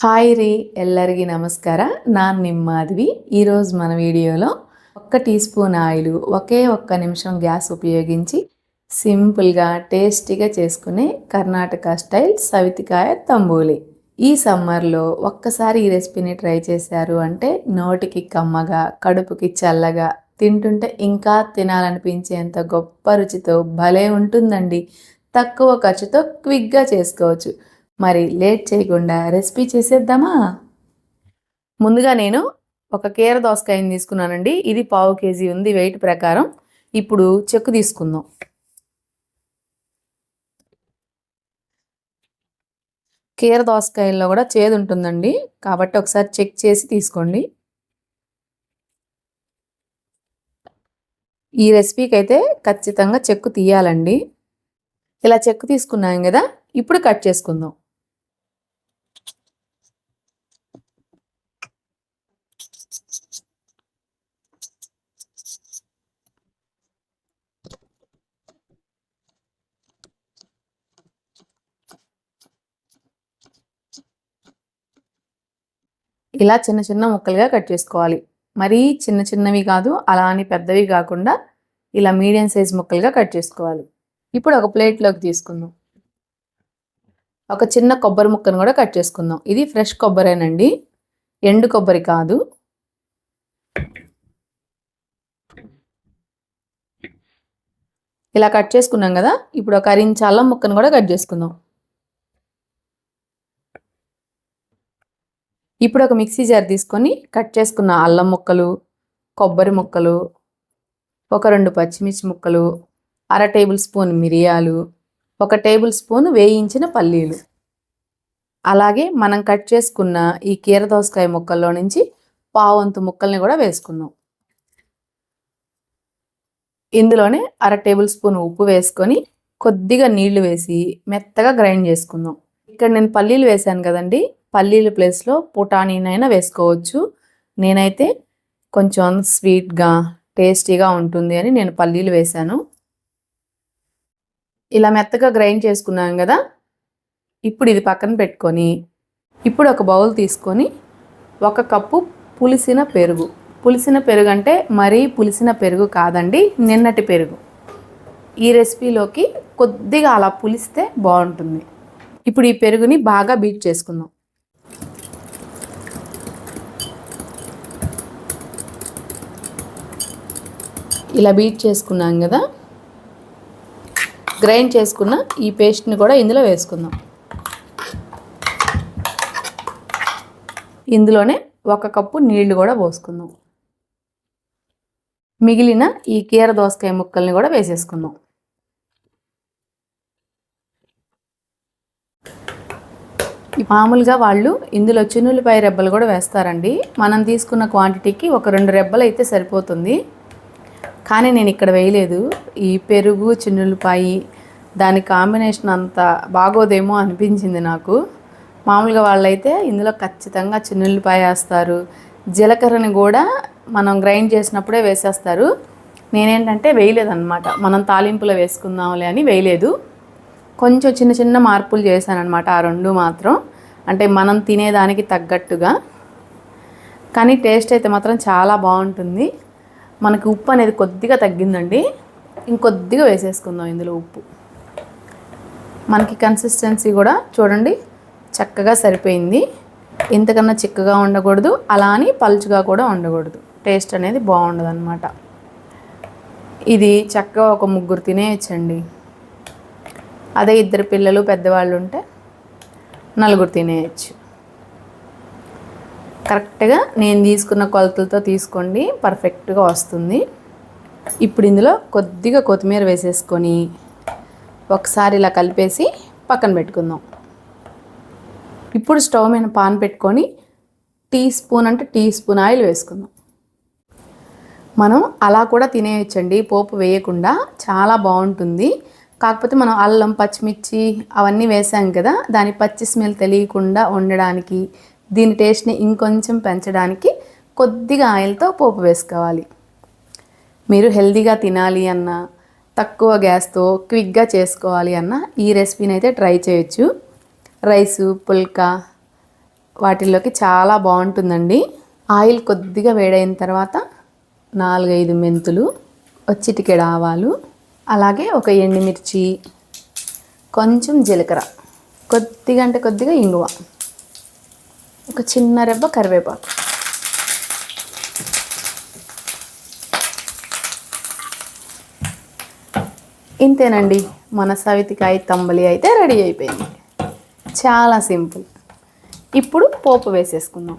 Hi ರೀ ಎಲ್ಲರಿಗೆ ನಮಸ್ಕಾರ ನಾನು ನಿಮ್ಮ ಮಾಧವಿ ఈరోజు మన వీడియోలో 1 టీ స్పూన్ ఆయిల్ ఒకే ఒక్క నిమిషం గ్యాస్ ఉపయోగించి సింపుల్గా టేస్టీగా చేసుకునే కర్ణాటక స్టైల్ సవితికాయ తంబూలి ఈ సమ్మర్లో ఒక్కసారి ఈ రెసిపీని ట్రై చేశారు అంటే నోటికి కమ్మగా కడుపుకి చల్లగా తింటుంటే ఇంకా తినాలనిపించేంత గొప్ప రుచితో భలే ఉంటుందండి. తక్కువ ఖర్చుతో క్విక్గా చేసుకోవచ్చు. మరి లేట్ చేయకుండా రెసిపీ చేసేద్దామా? ముందుగా నేను ఒక కీర దోసకాయని తీసుకున్నానండి. ఇది 1/2 కేజీ ఉంది వెయిట్ ప్రకారం. ఇప్పుడు చెక్కు తీసుకుందాం. కీర దోసకాయల్లో కూడా చేదు ఉంటుందండి, కాబట్టి ఒకసారి చెక్ చేసి తీసుకోండి. ఈ రెసిపీకి అయితే ఖచ్చితంగా చెక్కు తీయాలండి. ఇలా చెక్కు తీసుకున్నాం కదా, ఇప్పుడు కట్ చేసుకుందాం. ఇలా చిన్న చిన్న ముక్కలుగా కట్ చేసుకోవాలి. మరీ చిన్న చిన్నవి కాదు, అలా అని పెద్దవి కాకుండా ఇలా మీడియం సైజ్ ముక్కలుగా కట్ చేసుకోవాలి. ఇప్పుడు ఒక ప్లేట్లోకి తీసుకుందాం. ఒక చిన్న కొబ్బరి ముక్కను కూడా కట్ చేసుకుందాం. ఇది ఫ్రెష్ కొబ్బరేనండి, ఎండు కొబ్బరి కాదు. ఇలా కట్ చేసుకున్నాం కదా, ఇప్పుడు ఒక ఇంచు అల్లం ముక్కను కూడా కట్ చేసుకుందాం. ఇప్పుడు ఒక మిక్సీ జార్ తీసుకొని కట్ చేసుకున్న అల్లం ముక్కలు, కొబ్బరి ముక్కలు, ఒక 2 పచ్చిమిర్చి ముక్కలు, 1/2 టేబుల్ స్పూన్ మిరియాలు, 1 టేబుల్ స్పూన్ వేయించిన పల్లీలు, అలాగే మనం కట్ చేసుకున్న ఈ కీర దోసకాయ ముక్కల్లో నుంచి పావంతు ముక్కల్ని కూడా వేసుకుందాం. ఇందులోనే 1/2 టేబుల్ స్పూన్ ఉప్పు వేసుకొని కొద్దిగా నీళ్లు వేసి మెత్తగా గ్రైండ్ చేసుకుందాం. ఇక్కడ నేను పల్లీలు వేసాను కదండి, పల్లీల ప్లేస్లో పుటానీనైనా వేసుకోవచ్చు. నేనైతే కొంచెం స్వీట్గా టేస్టీగా ఉంటుంది అని నేను పల్లీలు వేశాను. ఇలా మెత్తగా గ్రైండ్ చేసుకున్నాం కదా, ఇప్పుడు ఇది పక్కన పెట్టుకొని ఇప్పుడు ఒక బౌల్ తీసుకొని 1 కప్పు పులిసిన పెరుగు. పులిసిన పెరుగు అంటే మరీ పులిసిన పెరుగు కాదండి, నిన్నటి పెరుగు. ఈ రెసిపీలోకి కొద్దిగా అలా పులిస్తే బాగుంటుంది. ఇప్పుడు ఈ పెరుగుని బాగా బీట్ చేసుకుందాం. ఇలా బీట్ చేసుకున్నాం కదా, గ్రైండ్ చేసుకున్న ఈ పేస్ట్ని కూడా ఇందులో వేసుకుందాం. ఇందులోనే 1 కప్పు నీళ్లు కూడా పోసుకుందాం. మిగిలిన ఈ కీర దోసకాయ ముక్కల్ని కూడా వేసేసుకుందాం. మామూలుగా వాళ్ళు ఇందులో చిన్నులపాయ రెబ్బలు కూడా వేస్తారండి. మనం తీసుకున్న క్వాంటిటీకి ఒక 2 రెబ్బలు అయితే సరిపోతుంది, కానీ నేను ఇక్కడ వేయలేదు. ఈ పెరుగు చిన్నులపాయి దాని కాంబినేషన్ అంత బాగోదేమో అనిపించింది నాకు. మామూలుగా వాళ్ళైతే ఇందులో ఖచ్చితంగా చిన్నులపాయ వేస్తారు, జీలకర్రని కూడా మనం గ్రైండ్ చేసినప్పుడే వేసేస్తారు. నేనేంటంటే వేయలేదన్నమాట, మనం తాలింపులో వేసుకుందాంలే అని వేయలేదు. కొంచెం చిన్న చిన్న మార్పులు చేశానన్నమాట, ఆ 2 మాత్రం, అంటే మనం తినేదానికి తగ్గట్టుగా. కానీ టేస్ట్ అయితే మాత్రం చాలా బాగుంటుంది. మనకి ఉప్పు అనేది కొద్దిగా తగ్గిందండి, ఇంకొద్దిగా వేసేసుకుందాం ఇందులో ఉప్పు. మనకి కన్సిస్టెన్సీ కూడా చూడండి చక్కగా సరిపోయింది. ఇంతకన్నా చిక్కగా ఉండకూడదు, అలా అని పలుచుగా కూడా ఉండకూడదు. టేస్ట్ అనేది బాగుండదు అన్నమాట. ఇది చక్కగా ఒక 3 తినేయచ్చండి. అదే 2 పిల్లలు పెద్దవాళ్ళు ఉంటే 4 తినేయచ్చు. కరెక్ట్గా నేను తీసుకున్న కొలతలతో తీసుకోండి, పర్ఫెక్ట్గా వస్తుంది. ఇప్పుడు ఇందులో కొద్దిగా కొత్తిమీర వేసేసుకొని ఒకసారి ఇలా కలిపేసి పక్కన పెట్టుకుందాం. ఇప్పుడు స్టవ్ మీద పాన్ పెట్టుకొని టీ స్పూన్ ఆయిల్ వేసుకుందాం. మనం అలా కూడా తినేయచ్చండి, పోపు వేయకుండా, చాలా బాగుంటుంది. కాకపోతే మనం అల్లం పచ్చిమిర్చి అవన్నీ వేసాం కదా, దాని పచ్చి స్మెల్ తెలియకుండా ఉండడానికి, దీని టేస్ట్ని ఇంకొంచెం పెంచడానికి కొద్దిగా ఆయిల్తో పోపు వేసుకోవాలి. మీరు హెల్తీగా తినాలి అన్నా, తక్కువ గ్యాస్తో క్విక్గా చేసుకోవాలి అన్నా ఈ రెసిపీని అయితే ట్రై చేయొచ్చు. రైసు పుల్కా వాటిల్లోకి చాలా బాగుంటుందండి. ఆయిల్ కొద్దిగా వేడైన తర్వాత 4-5 మెంతులు, చిటికెడు ఆవాలు, అలాగే ఒక ఎండుమిర్చి, కొంచెం జీలకర్ర, కొద్దిగా అంటే కొద్దిగా ఇంగువ, ఒక చిన్న రెబ్బ కరివేపాకు. ఇంతేనండి, మన సవితికాయ తంబలి అయితే రెడీ అయిపోయింది. చాలా సింపుల్. ఇప్పుడు పోపు వేసేసుకుందాం.